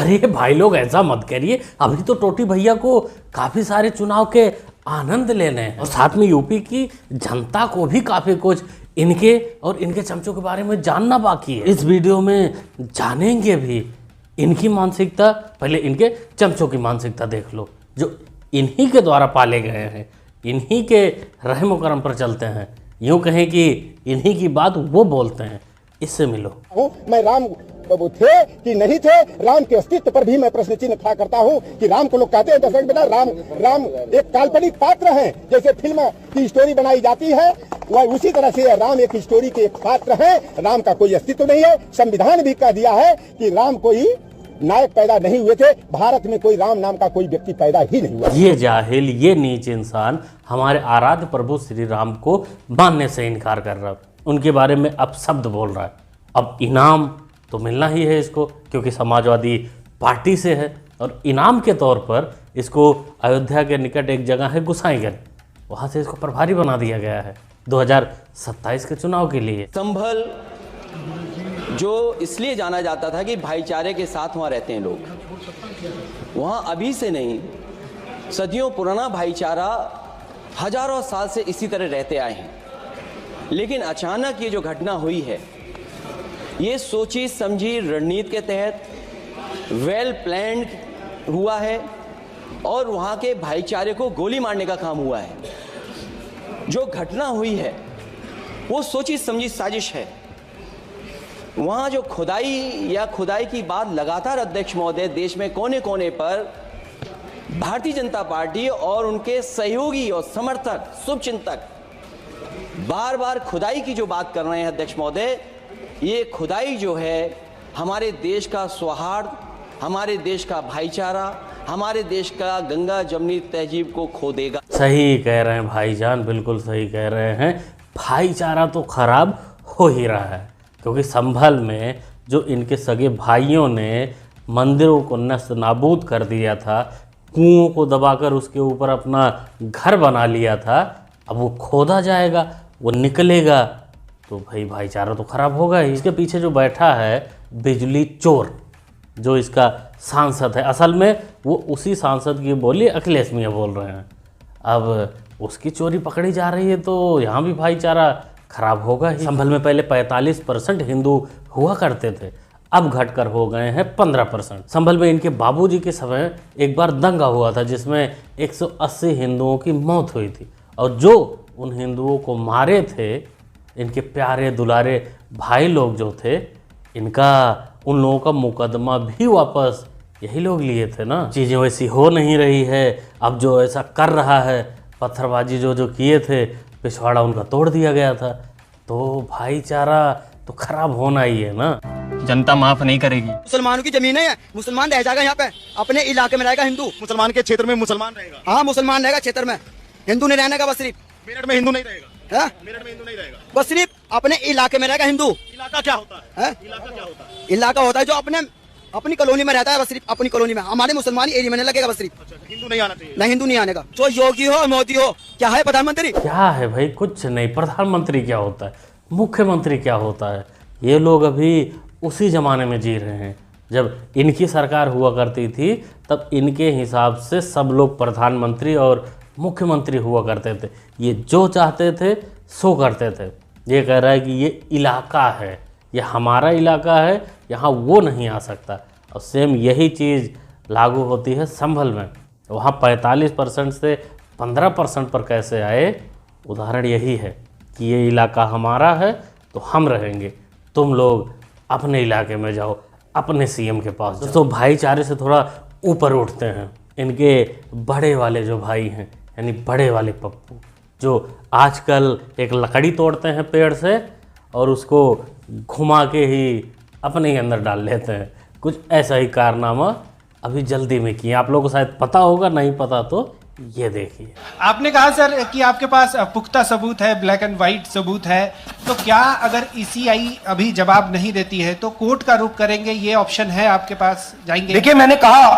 अरे भाई लोग ऐसा मत करिए, अभी तो टोटी भैया को काफी सारे चुनाव के आनंद लेने हैं और साथ में यूपी की जनता को भी काफी कुछ इनके और इनके चमचों के बारे में जानना बाकी है। इस वीडियो में जानेंगे भी इनकी मानसिकता, पहले इनके चमचों की मानसिकता देख लो जो इन्हीं के द्वारा पाले गए हैं, इन्हीं के रहम करम पर चलते हैं, यूं कहें कि इन्हीं की बात वो बोलते हैं। इससे मिलो। मैं राम बाबू थे कि नहीं थे, राम के अस्तित्व पर भी मैं प्रश्न चिन्ह खड़ा करता हूं कि राम को लोग कहते हैं दर्शक बेटा राम एक काल्पनिक पात्र है, जैसे फिल्म की स्टोरी बनाई जाती है वह उसी तरह से राम एक स्टोरी के एक पात्र है। राम का कोई अस्तित्व नहीं है। संविधान भी कह दिया है कि राम कोई नायक पैदा नहीं हुए थे, भारत में कोई राम नाम का कोई व्यक्ति पैदा ही नहीं हुआ। ये जाहिल, ये नीच इंसान हमारे आराध्य प्रभु श्री राम को मानने से इनकार कर रहा है, उनके बारे में अपशब्द बोल रहा है। अब इनाम तो मिलना ही है इसको, क्योंकि समाजवादी पार्टी से है और इनाम के तौर पर इसको अयोध्या के निकट एक जगह है गोसाईगंज, वहाँ से इसको प्रभारी बना दिया गया है 2027 के चुनाव के लिए। संभल जो इसलिए जाना जाता था कि भाईचारे के साथ वहाँ रहते हैं लोग, वहाँ अभी से नहीं सदियों पुराना भाईचारा हजारों साल से इसी तरह रहते आए हैं। लेकिन अचानक ये जो घटना हुई है ये सोची समझी रणनीति के तहत वेल प्लान्ड हुआ है और वहाँ के भाईचारे को गोली मारने का काम हुआ है। जो घटना हुई है वो सोची समझी साजिश है। वहाँ जो खुदाई की बात लगातार अध्यक्ष महोदय देश में कोने कोने पर भारतीय जनता पार्टी और उनके सहयोगी और समर्थक शुभचिंतक बार बार खुदाई की जो बात कर रहे हैं अध्यक्ष महोदय, ये खुदाई जो है हमारे देश का सौहार्द, हमारे देश का भाईचारा, हमारे देश का गंगा जमनी तहजीब को खो देगा। सही कह रहे हैं भाईजान, बिल्कुल सही कह रहे हैं। भाईचारा तो खराब हो ही रहा है, क्योंकि संभल में जो इनके सगे भाइयों ने मंदिरों को नष्ट नाबूद कर दिया था, कुओं को दबाकर उसके ऊपर अपना घर बना लिया था, अब वो खोदा जाएगा, वो निकलेगा तो भाई भाईचारा तो खराब होगा ही। इसके पीछे जो बैठा है बिजली चोर, जो इसका सांसद है, असल में वो उसी सांसद की बोली अखिलेश मियां बोल रहे हैं। अब उसकी चोरी पकड़ी जा रही है तो यहाँ भी भाईचारा खराब होगा ही। संभल में पहले 45% हिंदू हुआ करते थे, अब घटकर हो गए हैं 15%। संभल में इनके बाबूजी के समय एक बार दंगा हुआ था जिसमें 180 हिंदुओं की मौत हुई थी, और जो उन हिंदुओं को मारे थे इनके प्यारे दुलारे भाई लोग जो थे, इनका उन लोगों का मुकदमा भी वापस यही लोग लिए थे ना। चीज़ें वैसी हो नहीं रही है। अब जो ऐसा कर रहा है, पत्थरबाजी जो किए थे, पिछवाड़ा उनका तोड़ दिया गया था, तो भाईचारा तो खराब होना ही है ना। जनता माफ नहीं करेगी। मुसलमानों की जमीन है, मुसलमान रह जाएगा यहाँ पे, अपने इलाके में रहेगा हिंदू। मुसलमान के क्षेत्र में मुसलमान रहेगा। हाँ, मुसलमान रहेगा क्षेत्र में, हिंदू नहीं रहने का। बस सिर्फ मेरठ में हिंदू नहीं रहेगा। मेरठ में हिंदू नहीं रहेगा, बस सिर्फ अपने इलाके में रहेगा हिंदू। इलाका क्या होता है? इलाका क्या होता है? इलाका होता है जो अपनी कॉलोनी में रहता है, बस सिर्फ अपनी कॉलोनी में। हमारे मुसलमान एरिया में नहीं लगेगा, बस सिर्फ। अच्छा, हिंदू नहीं आना चाहिए। नहीं, हिंदू नहीं आने का। जो योगी हो मोदी हो, क्या है प्रधानमंत्री? क्या है भाई? कुछ नहीं। प्रधानमंत्री क्या होता है, मुख्यमंत्री क्या होता है? ये लोग अभी उसी ज़माने में जी रहे हैं जब इनकी सरकार हुआ करती थी, तब इनके हिसाब से सब लोग प्रधानमंत्री और मुख्यमंत्री हुआ करते थे। ये जो चाहते थे सो करते थे। ये कह रहा है कि ये इलाका है, ये हमारा इलाका है, यहाँ वो नहीं आ सकता। और सेम यही चीज़ लागू होती है संभल में। वहाँ 45% से 15% पर कैसे आए? उदाहरण यही है कि ये इलाका हमारा है तो हम रहेंगे, तुम लोग अपने इलाके में जाओ, अपने सीएम के पास जाओ। तो भाईचारे से थोड़ा ऊपर उठते हैं इनके बड़े वाले जो भाई हैं, यानी बड़े वाले पप्पू, जो आजकल एक लकड़ी तोड़ते हैं पेड़ से और उसको घुमा के ही अपने ही अंदर डाल लेते हैं। कुछ ऐसा ही कारनामा अभी जल्दी में किया। आप लोगों को शायद पता होगा, नहीं पता तो ये देखिए। आपने कहा सर कि आपके पास पुख्ता सबूत है, ब्लैक एंड वाइट सबूत है, तो क्या अगर ईसीआई अभी जवाब नहीं देती है तो कोर्ट का रुख करेंगे, ये ऑप्शन है आपके पास, जाएंगे? देखिए, मैंने कहा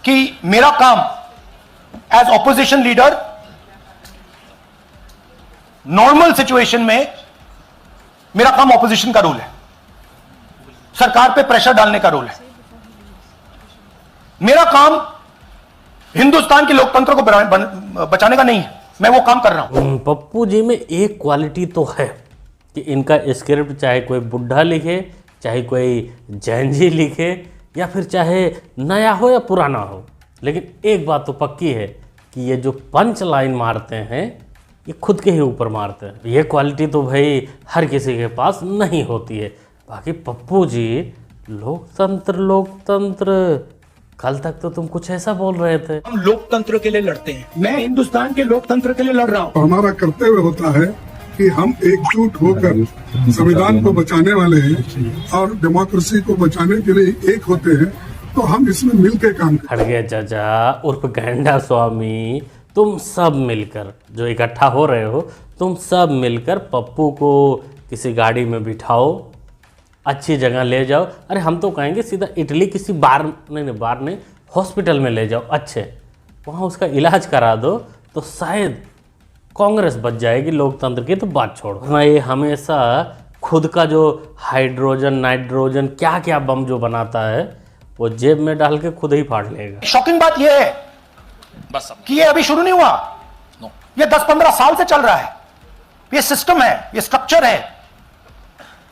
कि मेरा काम as opposition leader normal situation में मेरा काम ऑपोजिशन का रोल है, सरकार पे प्रेशर डालने का रोल है। मेरा काम हिंदुस्तान के लोकतंत्र को बचाने का नहीं है, मैं वो काम कर रहा हूं। पप्पू जी में एक क्वालिटी तो है कि इनका स्क्रिप्ट चाहे कोई बुढ़ा लिखे, चाहे कोई जैन जी लिखे, या फिर चाहे नया हो या पुराना हो, लेकिन एक बात तो पक्की है कि ये जो पंच लाइन मारते हैं ये खुद के ही ऊपर मारते हैं। ये क्वालिटी तो भाई हर किसी के पास नहीं होती है। बाकी पप्पू जी लोकतंत्र लोकतंत्र, कल तक तो तुम कुछ ऐसा बोल रहे थे। हम लोकतंत्र के लिए लड़ते हैं, मैं हिंदुस्तान के लोकतंत्र के लिए लड़ रहा हूं। हमारा कर्तव्य होता है कि हम एकजुट होकर संविधान को बचाने वाले हैं और डेमोक्रेसी को बचाने के लिए एक होते हैं, तो हम इसमें मिलकर काम करें। खड़गे चाचा उर्फ गैंडा स्वामी, तुम सब मिलकर जो इकट्ठा हो रहे हो, तुम सब मिलकर पप्पू को किसी गाड़ी में बिठाओ, अच्छी जगह ले जाओ। अरे हम तो कहेंगे सीधा इटली किसी बार नहीं हॉस्पिटल में ले जाओ, अच्छे वहाँ उसका इलाज करा दो, तो शायद कांग्रेस बच जाएगी। लोकतंत्र की तो बात छोड़ो। हाँ, ये हमेशा खुद का जो हाइड्रोजन नाइट्रोजन क्या क्या बम जो बनाता है वो जेब में डाल के खुद ही फाड़ लेगा। शॉकिंग बात यह है बस कि ये अभी शुरू नहीं हुआ, ये 10-15 साल से चल रहा है। ये सिस्टम है, ये स्ट्रक्चर है।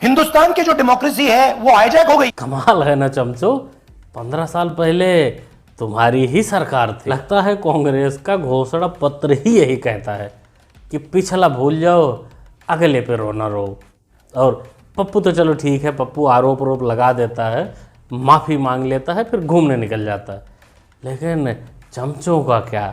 हिंदुस्तान की जो डेमोक्रेसी है वो हाईजैक हो गई। कमाल है ना चमचो, 15 साल पहले तुम्हारी ही सरकार थी। लगता है कांग्रेस का घोषणा पत्र ही यही कहता है कि पिछला भूल जाओ, अगले पे रोना रो। और पप्पू तो चलो ठीक है, पप्पू आरोप लगा देता है, माफ़ी मांग लेता है, फिर घूमने निकल जाता है। लेकिन चमचों का क्या?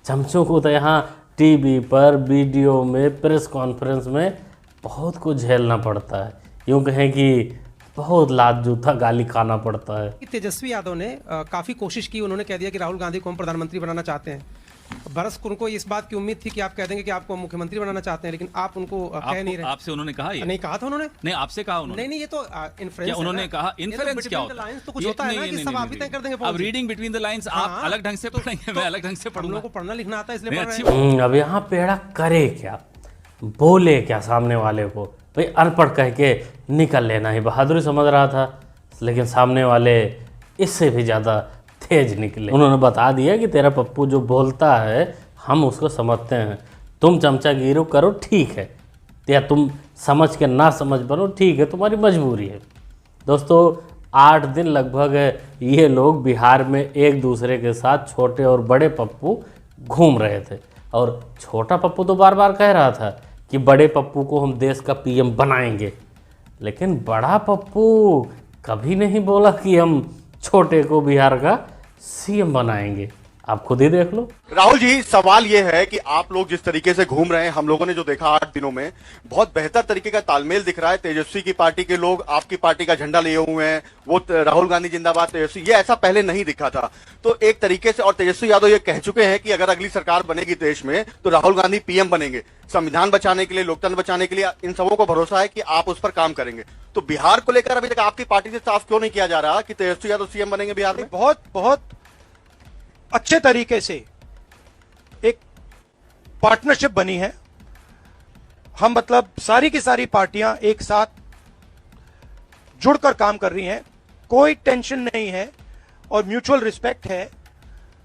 चमचों को तो यहाँ टीवी पर, वीडियो में, प्रेस कॉन्फ्रेंस में बहुत कुछ झेलना पड़ता है। यूँ कहें कि बहुत लात जूता गाली खाना पड़ता है। तेजस्वी यादव ने काफ़ी कोशिश की, उन्होंने कह दिया कि राहुल गांधी को हम प्रधानमंत्री बनाना चाहते हैं। बरस उनको इस बात की उम्मीद थी कि आप कह देंगे कि आपको मुख्यमंत्री बनाना चाहते हैं, लेकिन आप उनको कह नहीं रहे। आपसे उन्होंने कहा ये? नहीं कहा था उन्होंने। नहीं, आपसे कहा उन्होंने? नहीं, ये तो इन्फ्लुएंस उन्होंने कहा। इन्फ्लुएंस क्या होता है? तो कुछ होता है ना कि सब आप ही तय कर देंगे। अब रीडिंग बिटवीन द लाइंस आप अलग ढंग से पढ़ेंगे, मैं अलग ढंग से पढ़ूंगा। को पढ़ना लिखना आता है इसलिए पढ़ रहे हैं। अब यहाँ पेड़ा करे क्या, बोले क्या सामने वाले को? भाई अनपढ़ कह के निकल लेना ही बहादुरी समझ रहा था, लेकिन सामने वाले इससे भी ज़्यादा तेज निकले। उन्होंने बता दिया कि तेरा पप्पू जो बोलता है हम उसको समझते हैं, तुम चमचागिरी करो ठीक है, या तुम समझ के ना समझ बनो ठीक है, तुम्हारी मजबूरी है। दोस्तों 8 दिन लगभग ये लोग बिहार में एक दूसरे के साथ छोटे और बड़े पप्पू घूम रहे थे। और छोटा पप्पू तो बार बार कह रहा था कि बड़े पप्पू को हम देश का पीएम बनाएंगे, लेकिन बड़ा पप्पू कभी नहीं बोला कि हम छोटे को बिहार का सीएम बनाएंगे। आप खुद ही देख लो। राहुल जी, सवाल यह है कि आप लोग जिस तरीके से घूम रहे हैं, हम लोगों ने जो देखा 8 दिनों में, बहुत बेहतर तरीके का तालमेल दिख रहा है। तेजस्वी की पार्टी के लोग आपकी पार्टी का झंडा लिए हुए हैं, वो राहुल गांधी जिंदाबाद तेजस्वी, ये ऐसा पहले नहीं दिखा था। तो एक तरीके से, और तेजस्वी यादव ये कह चुके हैं कि अगर अगली सरकार बनेगी देश में तो राहुल गांधी पीएम बनेंगे। संविधान बचाने के लिए, लोकतंत्र बचाने के लिए इन सबों को भरोसा है कि आप उस पर काम करेंगे। तो बिहार को लेकर अभी तक आपकी पार्टी से साफ क्यों नहीं किया जा रहा कि तेजस्वी यादव सीएम बनेंगे बिहार में? बहुत अच्छे तरीके से एक पार्टनरशिप बनी है। हम मतलब सारी की सारी पार्टियां एक साथ जुड़कर काम कर रही हैं, कोई टेंशन नहीं है और म्यूचुअल रिस्पेक्ट है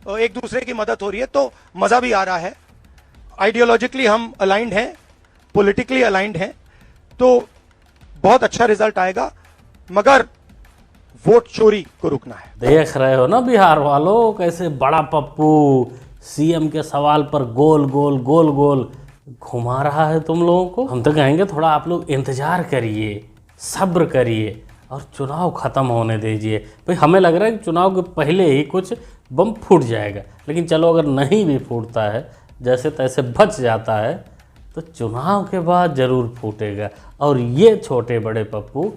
और एक दूसरे की मदद हो रही है, तो मजा भी आ रहा है। आइडियोलॉजिकली हम अलाइंड हैं, पॉलिटिकली अलाइंड हैं, तो बहुत अच्छा रिजल्ट आएगा, मगर वोट चोरी को रुकना है। देख रहे हो ना बिहार वालों, कैसे बड़ा पप्पू सीएम के सवाल पर गोल गोल गोल गोल घुमा रहा है तुम लोगों को। हम तो कहेंगे थोड़ा आप लोग इंतजार करिए, सब्र करिए और चुनाव ख़त्म होने दीजिए। भाई हमें लग रहा है कि चुनाव के पहले ही कुछ बम फूट जाएगा, लेकिन चलो अगर नहीं भी फूटता है, जैसे तैसे बच जाता है, तो चुनाव के बाद ज़रूर फूटेगा। और ये छोटे बड़े पप्पू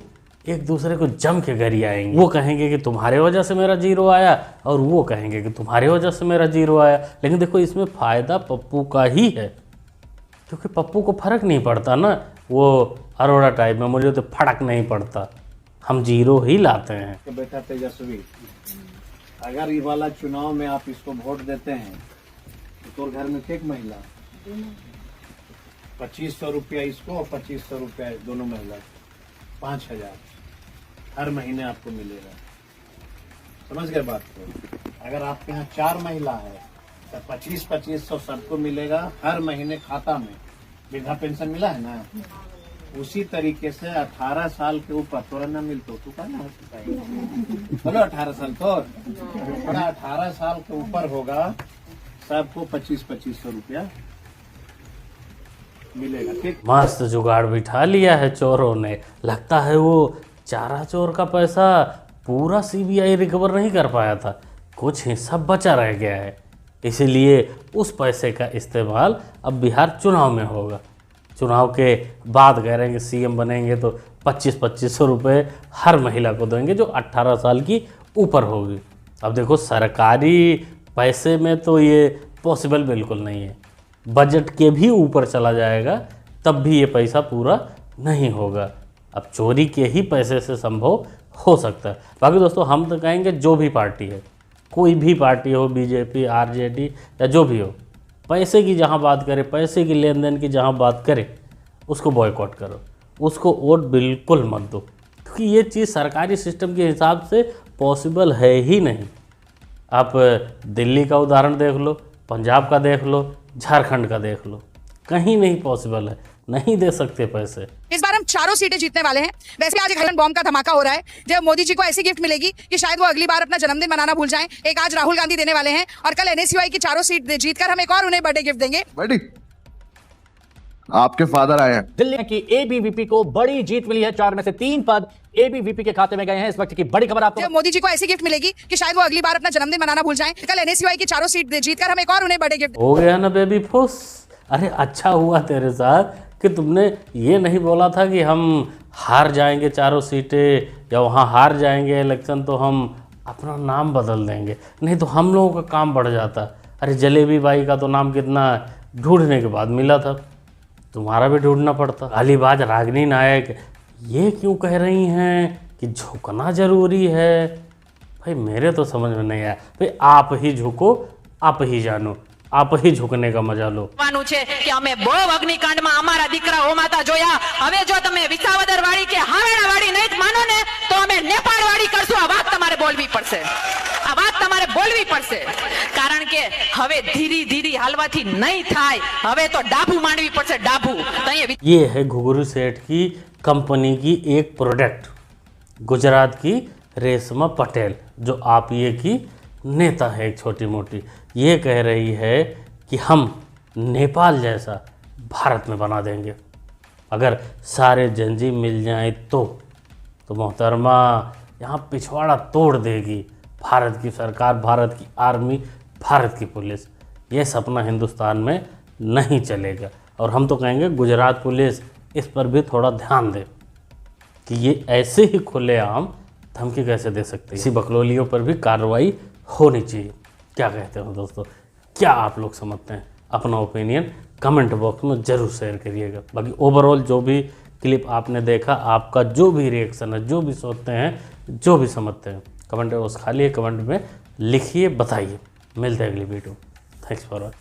एक दूसरे को जम के गरी आएंगे। वो कहेंगे कि तुम्हारे वजह से मेरा जीरो आया, और वो कहेंगे कि तुम्हारे वजह से मेरा जीरो आया। लेकिन देखो इसमें फ़ायदा पप्पू का ही है, क्योंकि पप्पू को फ़र्क नहीं पड़ता ना, वो अरोड़ा टाइप में मुझे तो फड़क नहीं पड़ता, हम जीरो ही लाते हैं। बेटा तेजस्वी, अगर ये वाला चुनाव में आप इसको वोट देते हैं तो घर में एक महिला 2500 रुपया इसको और 2500 रुपया दोनों महिला, 5000 हर महीने आपको मिलेगा। समझ गए बात को? अगर आपके यहाँ 4 महिला है तो 25-2500 सबको मिलेगा हर महीने खाता में। वृद्धा पेंशन मिला है ना, उसी तरीके से 18 साल के ऊपर तोरा न मिलतो तू का ना बोलो 18 साल तो 18 साल के ऊपर होगा सबको 25-2500 रुपया मिलेगा। ठीक, मस्त जुगाड़ बिठा लिया है चोरों ने। लगता है वो चारा चोर का पैसा पूरा सीबीआई रिकवर नहीं कर पाया था, कुछ हिस्सा बचा रह गया है, इसीलिए उस पैसे का इस्तेमाल अब बिहार चुनाव में होगा। चुनाव के बाद कह रहे हैं कि सीएम बनेंगे तो 25-2500 रुपये हर महिला को देंगे जो 18 साल की ऊपर होगी। अब देखो सरकारी पैसे में तो ये पॉसिबल बिल्कुल नहीं है, बजट के भी ऊपर चला जाएगा तब भी ये पैसा पूरा नहीं होगा। अब चोरी के ही पैसे से संभव हो सकता है। बाकी दोस्तों हम तो कहेंगे जो भी पार्टी है, कोई भी पार्टी हो, बीजेपी, आरजेडी या जो भी हो, पैसे की जहाँ बात करे, पैसे की लेन देन की जहाँ बात करे, उसको बॉयकॉट करो, उसको वोट बिल्कुल मत दो, क्योंकि ये चीज़ सरकारी सिस्टम के हिसाब से पॉसिबल है ही नहीं। आप दिल्ली का उदाहरण देख लो, पंजाब का देख लो, झारखंड का देख लो, कहीं नहीं पॉसिबल है, नहीं दे सकते पैसे। इस बार हम 4 सीटें जीतने वाले हैं। वैसे आज एक हाइड्रोजन बॉम्ब का धमाका हो रहा है, जब मोदी जी को ऐसी गिफ्ट मिलेगी कि शायद वो अगली बार अपना जन्मदिन मनाना भूल जाएं। एक आज राहुल गांधी देने वाले हैं और कल एनएसयूआई की 4 सीट जीतकर हम एक और उन्हें बर्थडे गिफ्ट देंगे। आपके फादर आए हैं। दिल्ली की एबीवीपी को बड़ी जीत मिली है, 4 में से 3 पद एबीवीपी के खाते में गए हैं। इस वक्त की बड़ी खबर आपको, जब मोदी जी को ऐसी गिफ्ट मिलेगी कि शायद वो अगली बार अपना जन्मदिन मनाना भूल जाएं। कल एनएसयूआई की 4 सीट जीतकर हम एक और उन्हें बर्थडे गिफ्ट हो गया ना बेबी फुस। अरे अच्छा हुआ तेरे साथ कि तुमने ये नहीं बोला था कि हम हार जाएंगे 4 सीटें या वहाँ हार जाएंगे इलेक्शन तो हम अपना नाम बदल देंगे, नहीं तो हम लोगों का काम बढ़ जाता। अरे जलेबी बाई का तो नाम कितना ढूंढने के बाद मिला था, तुम्हारा भी ढूंढना पड़ता। अलीबाज रागिनी नायक ये क्यों कह रही हैं कि झुकना ज़रूरी है? भाई मेरे तो समझ में नहीं आया। भाई आप ही झुको, आप ही जानो, आप ही झुकने का मजा लो। कि અમે બહુ અગ્નિકાંડમાં અમારા દીકરા હોમાતા જોયા, હવે જો તમે વિસાવદર વાળી કે હાવેડા વાળી નહીં માનો ને તો અમે નેપાળ વાળી કરશું। આ વાત તમારે બોલવી પડશે, આ વાત તમારે બોલવી પડશે, કારણ કે હવે ધીરે ધીરે હાલવાથી નહીં થાય, હવે તો ડાભુ માંડવી પડશે, ડાભુ। ये है घुघरू सेठ की कंपनी की एक प्रोडक्ट, गुजरात की रेशमा पटेल, जो आप ये की नेता है एक छोटी मोटी, ये कह रही है कि हम नेपाल जैसा भारत में बना देंगे अगर सारे जंजी मिल जाएं तो मोहतरमा यहाँ पिछवाड़ा तोड़ देगी भारत की सरकार, भारत की आर्मी, भारत की पुलिस। ये सपना हिंदुस्तान में नहीं चलेगा। और हम तो कहेंगे गुजरात पुलिस इस पर भी थोड़ा ध्यान दे कि ये ऐसे ही खुलेआम धमकी कैसे दे सकते हैं। इसी बकलोलियों पर भी कार्रवाई होनी चाहिए। क्या कहते हो दोस्तों, क्या आप लोग समझते हैं? अपना ओपिनियन कमेंट बॉक्स में ज़रूर शेयर करिएगा। बाकी ओवरऑल जो भी क्लिप आपने देखा, आपका जो भी रिएक्शन है, जो भी सोचते हैं, जो भी समझते हैं, कमेंट बॉक्स खाली है, कमेंट में लिखिए, बताइए। मिलते हैं अगली वीडियो। Thanks for watching.